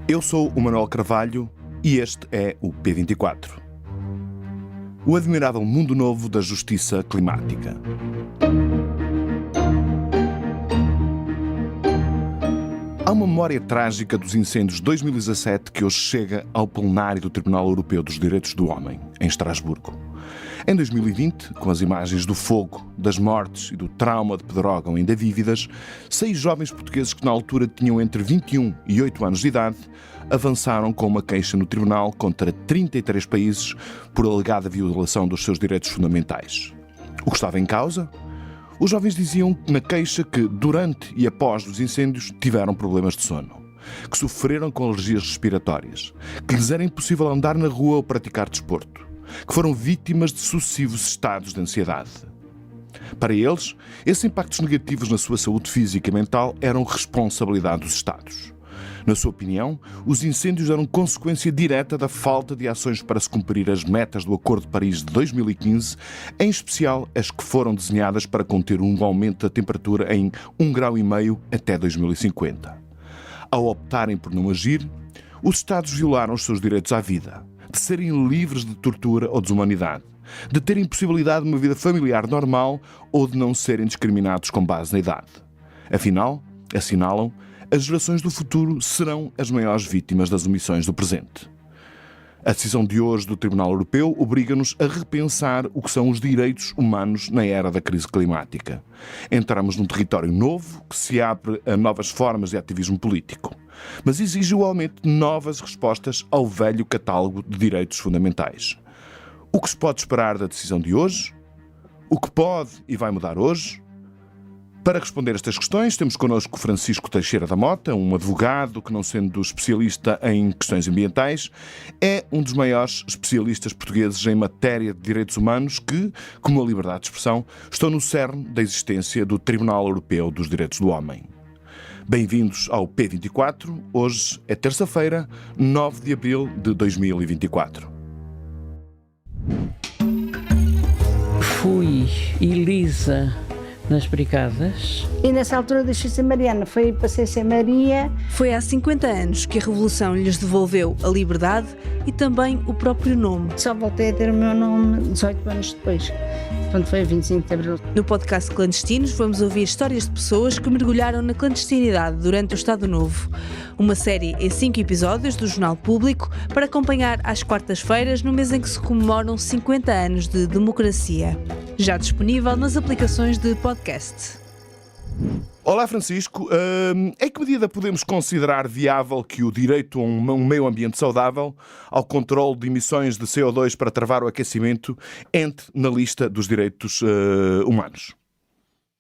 Eu sou o Manuel Carvalho e este é o P24. O admirável mundo novo da justiça climática. Há uma memória trágica dos incêndios de 2017 que hoje chega ao plenário do Tribunal Europeu dos Direitos do Homem, em Estrasburgo. Em 2020, com as imagens do fogo, das mortes e do trauma de Pedrógão ainda vívidas, 6 jovens portugueses que na altura tinham entre 21 e 8 anos de idade avançaram com uma queixa no tribunal contra 33 países por alegada violação dos seus direitos fundamentais. O que estava em causa? Os jovens diziam na queixa que, durante e após os incêndios, tiveram problemas de sono, que sofreram com alergias respiratórias, que lhes era impossível andar na rua ou praticar desporto, que foram vítimas de sucessivos estados de ansiedade. Para eles, esses impactos negativos na sua saúde física e mental eram responsabilidade dos Estados. Na sua opinião, os incêndios eram consequência direta da falta de ações para se cumprir as metas do Acordo de Paris de 2015, em especial as que foram desenhadas para conter um aumento da temperatura em 1,5 graus até 2050. Ao optarem por não agir, os Estados violaram os seus direitos à vida, de serem livres de tortura ou desumanidade, de terem possibilidade de uma vida familiar normal ou de não serem discriminados com base na idade. Afinal, assinalam, as gerações do futuro serão as maiores vítimas das omissões do presente. A decisão de hoje do Tribunal Europeu obriga-nos a repensar o que são os direitos humanos na era da crise climática. Entramos num território novo que se abre a novas formas de ativismo político, mas exige igualmente novas respostas ao velho catálogo de direitos fundamentais. O que se pode esperar da decisão de hoje? O que pode e vai mudar hoje? Para responder a estas questões, temos connosco Francisco Teixeira da Mota, um advogado que, não sendo especialista em questões ambientais, é um dos maiores especialistas portugueses em matéria de direitos humanos que, como a liberdade de expressão, estão no cerne da existência do Tribunal Europeu dos Direitos do Homem. Bem-vindos ao P24. Hoje é terça-feira, 9 de abril de 2024. Fui Elisa nas brigadas. E nessa altura deixei ser Mariana, passei a ser Maria. Foi há 50 anos que a Revolução lhes devolveu a liberdade e também o próprio nome. Só voltei a ter o meu nome 18 anos depois. Portanto, foi a 25 de abril. No podcast Clandestinos vamos ouvir histórias de pessoas que mergulharam na clandestinidade durante o Estado Novo. Uma série em 5 episódios do Jornal Público para acompanhar às quartas-feiras no mês em que se comemoram 50 anos de democracia. Já disponível nas aplicações de podcast. Olá, Francisco. Em que medida podemos considerar viável que o direito a um meio ambiente saudável, ao controle de emissões de CO2 para travar o aquecimento, entre na lista dos direitos humanos?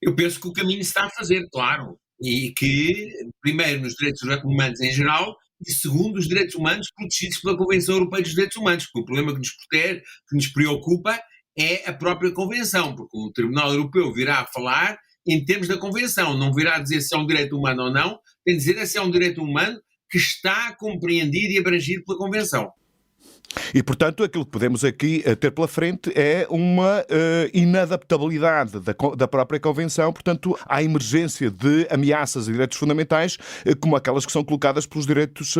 Eu penso que o caminho se está a fazer, claro. E que, primeiro, nos direitos humanos em geral, e segundo, os direitos humanos protegidos pela Convenção Europeia dos Direitos Humanos, porque o problema que nos protege, que nos preocupa, é a própria Convenção, porque o Tribunal Europeu virá a falar em termos da Convenção, não virá dizer se é um direito humano ou não, tem de dizer se é um direito humano que está compreendido e abrangido pela Convenção. E, portanto, aquilo que podemos aqui ter pela frente é uma inadaptabilidade da própria Convenção. Portanto, há emergência de ameaças a direitos fundamentais, como aquelas que são colocadas pelos direitos,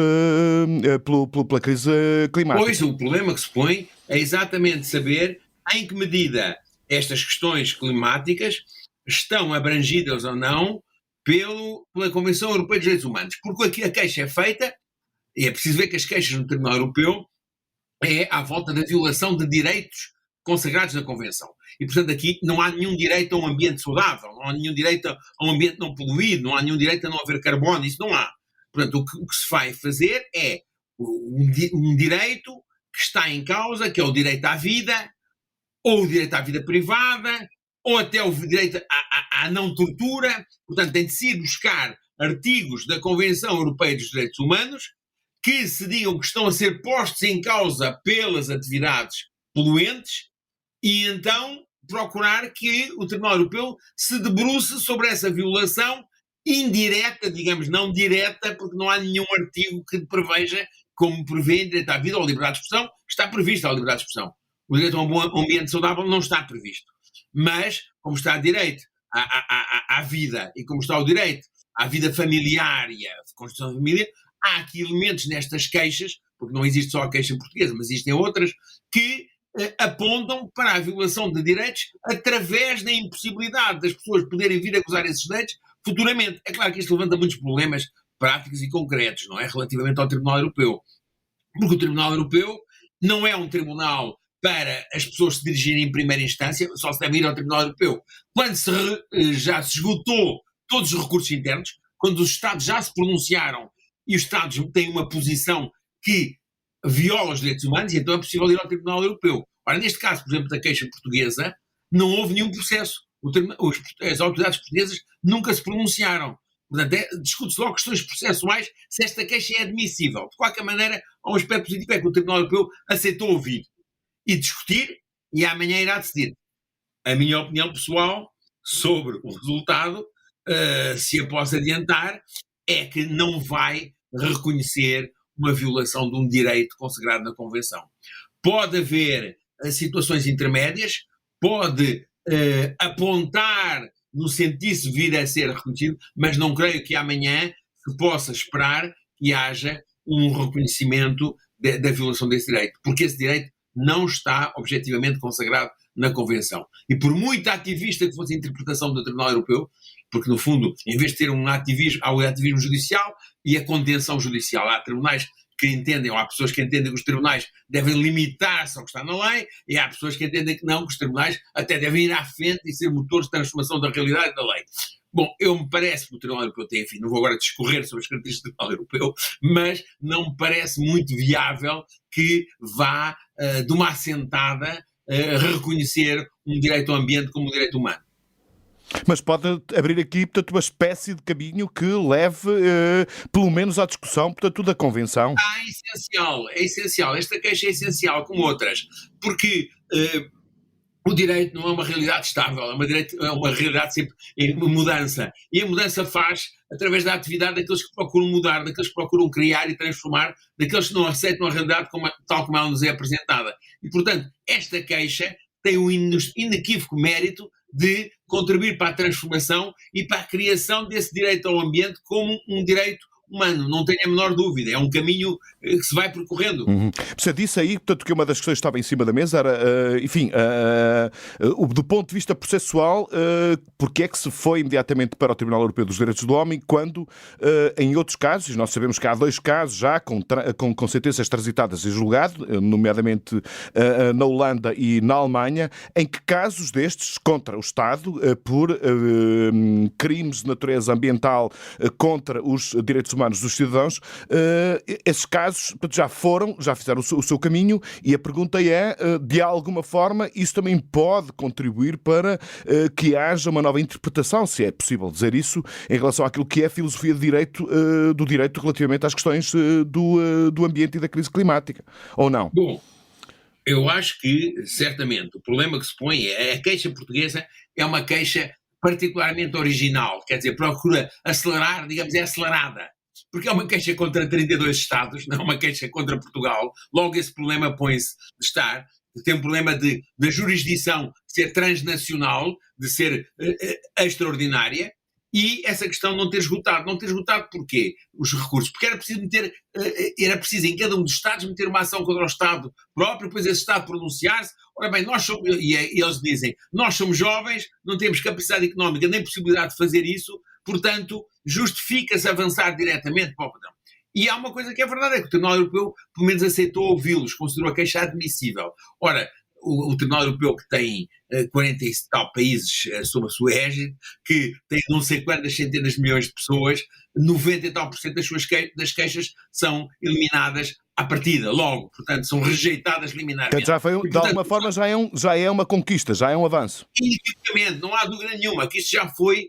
pela crise climática. Pois, o problema que se põe é exatamente saber em que medida estas questões climáticas estão abrangidas ou não pela Convenção Europeia dos Direitos Humanos. Porque aqui a queixa é feita, e é preciso ver que as queixas no Tribunal Europeu é à volta da violação de direitos consagrados na Convenção. E, portanto, aqui não há nenhum direito a um ambiente saudável, não há nenhum direito a um ambiente não poluído, não há nenhum direito a não haver carbono, isso não há. Portanto, o que se vai fazer é um direito que está em causa, que é o direito à vida, ou o direito à vida privada, ou até o direito à não tortura. Portanto, tem de se ir buscar artigos da Convenção Europeia dos Direitos Humanos que se digam que estão a ser postos em causa pelas atividades poluentes e então procurar que o Tribunal Europeu se debruce sobre essa violação indireta, digamos, não direta, porque não há nenhum artigo que preveja, como prevê em direito à vida ou à liberdade de expressão, está prevista a liberdade de expressão. O direito a um bom ambiente saudável não está previsto. Mas, como está o direito à vida e como está o direito à vida familiar e à constituição da família, há aqui elementos nestas queixas, porque não existe só a queixa portuguesa, mas existem outras, que apontam para a violação de direitos através da impossibilidade das pessoas poderem vir a gozar esses direitos futuramente. É claro que isto levanta muitos problemas práticos e concretos, não é? Relativamente ao Tribunal Europeu. Porque o Tribunal Europeu não é um tribunal para as pessoas se dirigirem em primeira instância, só se deve ir ao Tribunal Europeu quando já se esgotou todos os recursos internos, quando os Estados já se pronunciaram e os Estados têm uma posição que viola os direitos humanos, e então é possível ir ao Tribunal Europeu. Ora, neste caso, por exemplo, da queixa portuguesa, não houve nenhum processo. As autoridades portuguesas nunca se pronunciaram. Portanto, discute-se logo questões processuais se esta queixa é admissível. De qualquer maneira, há um aspecto positivo, é que o Tribunal Europeu aceitou ouvir e discutir, e amanhã irá decidir. A minha opinião pessoal sobre o resultado, se a posso adiantar, é que não vai reconhecer uma violação de um direito consagrado na Convenção. Pode haver situações intermédias, pode apontar no sentido de vir a ser reconhecido, mas não creio que amanhã se possa esperar que haja um reconhecimento da violação desse direito, porque esse direito não está objetivamente consagrado na Convenção. E por muito ativista que fosse a interpretação do Tribunal Europeu, porque no fundo, em vez de ter um ativismo, há o ativismo judicial e a contenção judicial. Há tribunais que entendem, ou há pessoas que entendem que os tribunais devem limitar-se ao que está na lei, e há pessoas que entendem que não, que os tribunais até devem ir à frente e ser motores de transformação da realidade da lei. Bom, me parece que o Tribunal Europeu tem, enfim, não vou agora discorrer sobre as características do Tribunal Europeu, mas não me parece muito viável que vá, de uma assentada, reconhecer um direito ao ambiente como um direito humano. Mas pode abrir aqui, portanto, uma espécie de caminho que leve, pelo menos, à discussão, portanto, da Convenção. É essencial. Esta queixa é essencial, como outras, porque o direito não é uma realidade estável, é uma realidade sempre em mudança. E a mudança faz através da atividade daqueles que procuram mudar, daqueles que procuram criar e transformar, daqueles que não aceitam a realidade tal como ela nos é apresentada. E, portanto, esta queixa tem um inequívoco mérito de contribuir para a transformação e para a criação desse direito ao ambiente como um direito humano, não tenho a menor dúvida, é um caminho que se vai percorrendo. Você disse aí, portanto, que uma das questões que estava em cima da mesa era, enfim, do ponto de vista processual, porque é que se foi imediatamente para o Tribunal Europeu dos Direitos do Homem, quando em outros casos, nós sabemos que há 2 casos já com sentenças transitadas em julgado, nomeadamente na Holanda e na Alemanha, em que casos destes contra o Estado, por crimes de natureza ambiental contra os direitos humanos dos cidadãos, esses casos já fizeram o seu caminho, e a pergunta é, de alguma forma, isso também pode contribuir para que haja uma nova interpretação, se é possível dizer isso, em relação àquilo que é a filosofia de direito, do direito relativamente às questões do ambiente e da crise climática, ou não? Bom, eu acho que, certamente, o problema que se põe é a queixa portuguesa é uma queixa particularmente original, quer dizer, procura acelerar, digamos, é acelerada. Porque é uma queixa contra 32 Estados, não é uma queixa contra Portugal. Logo esse problema põe-se de estar. Tem um problema da jurisdição ser transnacional, de ser extraordinária, e essa questão não ter esgotado. Não ter esgotado porquê? Os recursos. Porque era preciso em cada um dos Estados meter uma ação contra o Estado próprio, depois esse Estado pronunciar-se. Ora bem, e eles dizem, nós somos jovens, não temos capacidade económica nem possibilidade de fazer isso, portanto, justifica-se avançar diretamente para o padrão. E há uma coisa que é verdade, é que o Tribunal Europeu, pelo menos, aceitou ouvi-los, considerou a queixa admissível. Ora, o Tribunal Europeu, que tem 40 e tal países sob a sua égide, que tem não sei quantas centenas de milhões de pessoas, 90 e tal % das queixas são eliminadas à partida, logo, portanto, são rejeitadas liminarmente. Já foi, de alguma forma, já é uma conquista, já é um avanço. Inequivocamente, não há dúvida nenhuma, que isto já foi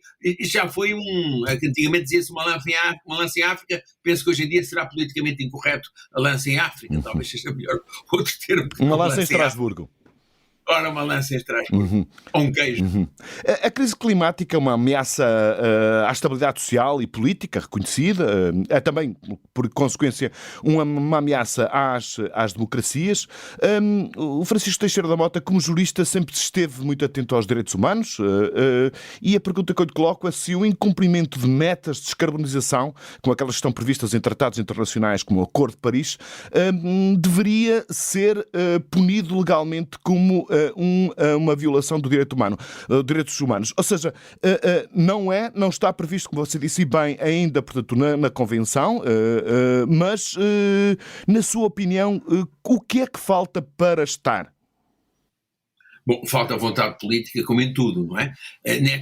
antigamente dizia-se uma lança em África, penso que hoje em dia será politicamente incorreto a lança em África, talvez seja melhor outro termo. Uma lança em Estrasburgo. ora uma lança em Estrasburgo, ou um queijo. A crise climática é uma ameaça à estabilidade social e política reconhecida, é também, por consequência, uma ameaça às democracias. O Francisco Teixeira da Mota, como jurista, sempre esteve muito atento aos direitos humanos, e a pergunta que eu lhe coloco é se o incumprimento de metas de descarbonização, como aquelas que estão previstas em tratados internacionais como o Acordo de Paris, deveria ser punido legalmente como uma violação do direito humano, direitos humanos. Ou seja, não está previsto, como você disse bem, ainda, portanto, na Convenção, mas, na sua opinião, o que é que falta para estar? Bom, falta vontade política, como em tudo, não é?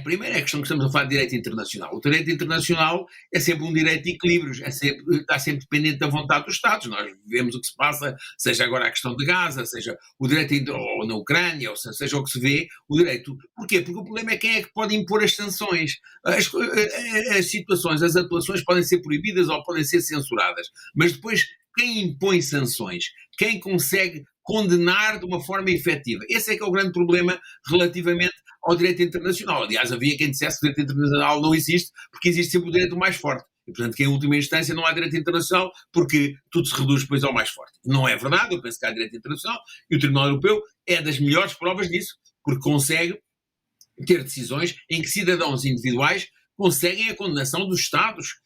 Primeiro é a questão que estamos a falar de direito internacional. O direito internacional é sempre um direito de equilíbrios, está sempre dependente da vontade dos Estados. Nós vemos o que se passa, seja agora a questão de Gaza, seja o direito ou na Ucrânia, ou seja o que se vê, o direito. Porquê? Porque o problema é quem é que pode impor as sanções. As situações, as atuações podem ser proibidas ou podem ser censuradas, mas depois quem impõe sanções? Quem consegue condenar de uma forma efetiva? Esse é que é o grande problema relativamente ao direito internacional. Aliás, havia quem dissesse que o direito internacional não existe porque existe sempre o direito mais forte. E, portanto, que em última instância não há direito internacional porque tudo se reduz depois ao mais forte. Não é verdade, eu penso que há direito internacional e o Tribunal Europeu é das melhores provas disso, porque consegue ter decisões em que cidadãos individuais conseguem a condenação dos Estados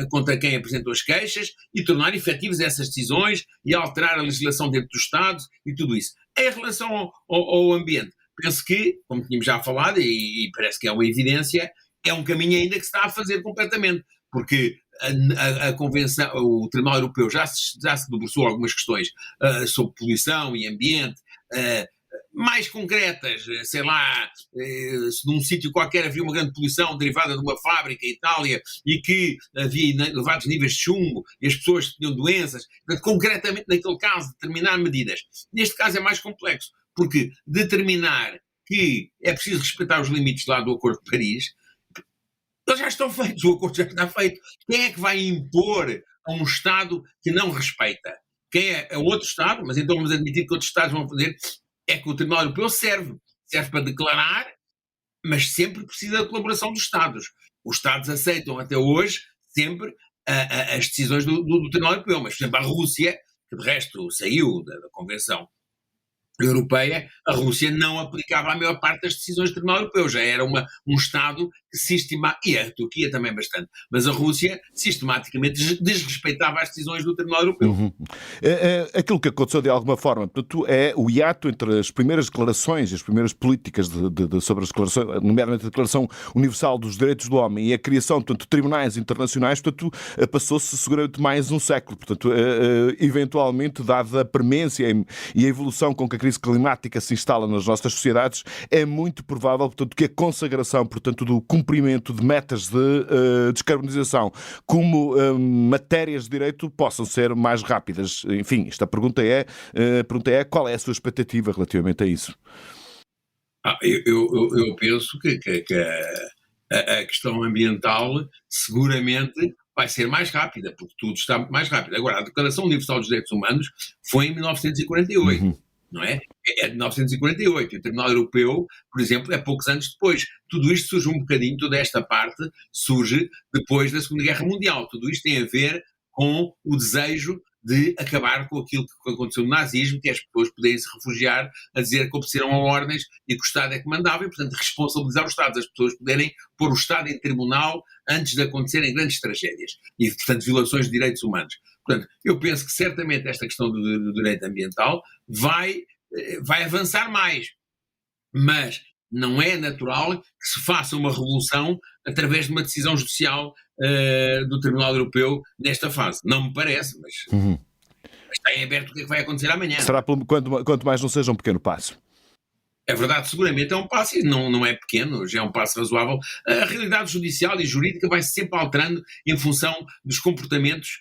contra quem apresentou as queixas e tornar efetivas essas decisões e alterar a legislação dentro dos Estados e tudo isso. Em relação ao ambiente, penso que, como tínhamos já falado, e parece que é uma evidência, é um caminho ainda que se está a fazer completamente, porque a Convenção, o Tribunal Europeu já se debruçou algumas questões sobre poluição e ambiente, mais concretas, sei lá, se num sítio qualquer havia uma grande poluição derivada de uma fábrica em Itália e que havia elevados níveis de chumbo e as pessoas tinham doenças, concretamente naquele caso determinar medidas. Neste caso é mais complexo, porque determinar que é preciso respeitar os limites lá do Acordo de Paris, eles já estão feitos, o acordo já está feito. Quem é que vai impor a um Estado que não respeita? Quem é outro Estado, mas então vamos admitir que outros Estados vão fazer. É que o Tribunal Europeu serve para declarar, mas sempre precisa da colaboração dos Estados. Os Estados aceitam até hoje sempre as decisões do Tribunal Europeu, mas, por exemplo, a Rússia, que de resto saiu da Convenção Europeia, a Rússia não aplicava a maior parte das decisões do Tribunal Europeu, já era um Estado que e a Turquia também bastante, mas a Rússia sistematicamente desrespeitava as decisões do Tribunal Europeu. Aquilo que aconteceu de alguma forma, portanto, é o hiato entre as primeiras declarações e as primeiras políticas sobre as declarações, nomeadamente a Declaração Universal dos Direitos do Homem e a criação, portanto, de tribunais internacionais, portanto, passou-se seguramente mais um século, portanto, eventualmente, dada a premência e a evolução com que a crise climática se instala nas nossas sociedades, é muito provável, portanto, que a consagração, portanto, do cumprimento de metas de descarbonização como matérias de direito possam ser mais rápidas. Enfim, a pergunta é qual é a sua expectativa relativamente a isso? Eu penso que a questão ambiental seguramente vai ser mais rápida, porque tudo está muito mais rápido. Agora, a Declaração Universal dos Direitos Humanos foi em 1948. Não é? É de 1948. E o Tribunal Europeu, por exemplo, é poucos anos depois. Tudo isto surge um bocadinho, toda esta parte surge depois da Segunda Guerra Mundial. Tudo isto tem a ver com o desejo de acabar com aquilo que aconteceu no nazismo, que é as pessoas poderem se refugiar a dizer que obedeceram a ordens e que o Estado é que mandava e, portanto, responsabilizar o Estado, as pessoas poderem pôr o Estado em tribunal antes de acontecerem grandes tragédias e, portanto, violações de direitos humanos. Portanto, eu penso que certamente esta questão do direito ambiental vai avançar mais, mas não é natural que se faça uma revolução através de uma decisão judicial do Tribunal Europeu nesta fase. Não me parece, mas está em aberto o que é que vai acontecer amanhã. Será quanto mais não seja um pequeno passo. É verdade, seguramente é um passo, e não é pequeno, já é um passo razoável. A realidade judicial e jurídica vai-se sempre alterando em função dos comportamentos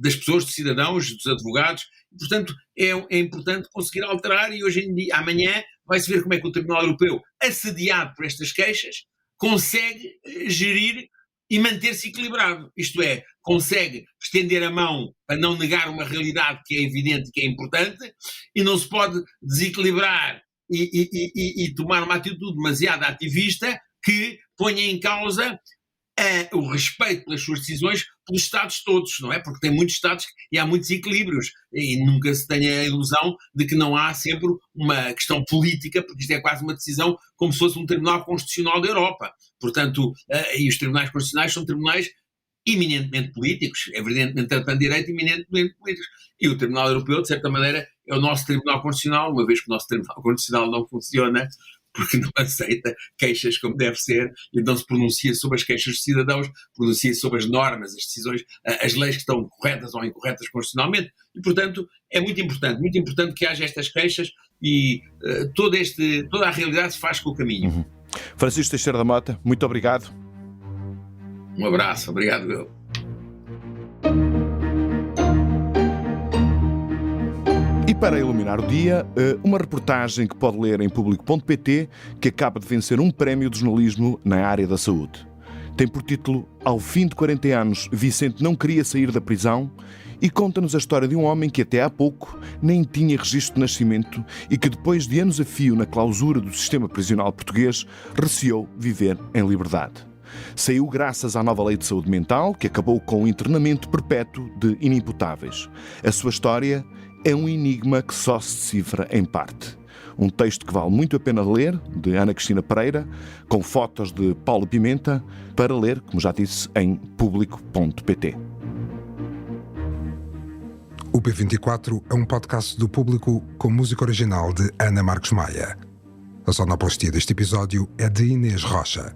das pessoas, dos cidadãos, dos advogados. Portanto, é importante conseguir alterar e hoje em dia, amanhã, vai-se ver como é que o Tribunal Europeu, assediado por estas queixas, consegue gerir e manter-se equilibrado. Isto é, consegue estender a mão para não negar uma realidade que é evidente e que é importante, e não se pode desequilibrar e tomar uma atitude demasiado ativista que ponha em causa o respeito pelas suas decisões pelos Estados todos, não é? Porque tem muitos Estados e há muitos equilíbrios e nunca se tenha a ilusão de que não há sempre uma questão política, porque isto é quase uma decisão como se fosse um Tribunal Constitucional da Europa. Portanto, e os tribunais constitucionais são tribunais eminentemente políticos, evidentemente tratando de direito, eminentemente políticos. E o Tribunal Europeu, de certa maneira, é o nosso Tribunal Constitucional, uma vez que o nosso Tribunal Constitucional não funciona, porque não aceita queixas como deve ser, e não se pronuncia sobre as queixas dos cidadãos, pronuncia sobre as normas, as decisões, as leis que estão corretas ou incorretas constitucionalmente, e portanto é muito importante que haja estas queixas e toda a realidade se faz com o caminho. Francisco Teixeira da Mota, muito obrigado. Um abraço, obrigado eu. E para iluminar o dia, uma reportagem que pode ler em público.pt que acaba de vencer um prémio de jornalismo na área da saúde. Tem por título Ao fim de 40 anos, Vicente não queria sair da prisão e conta-nos a história de um homem que até há pouco nem tinha registro de nascimento e que depois de anos a fio na clausura do sistema prisional português, receou viver em liberdade. Saiu graças à nova lei de saúde mental que acabou com o internamento perpétuo de inimputáveis. A sua história é um enigma que só se decifra em parte. Um texto que vale muito a pena ler, de Ana Cristina Pereira, com fotos de Paulo Pimenta, para ler, como já disse, em público.pt. O P24 é um podcast do Público com música original de Ana Marques Maia. A sonoplastia deste episódio é de Inês Rocha.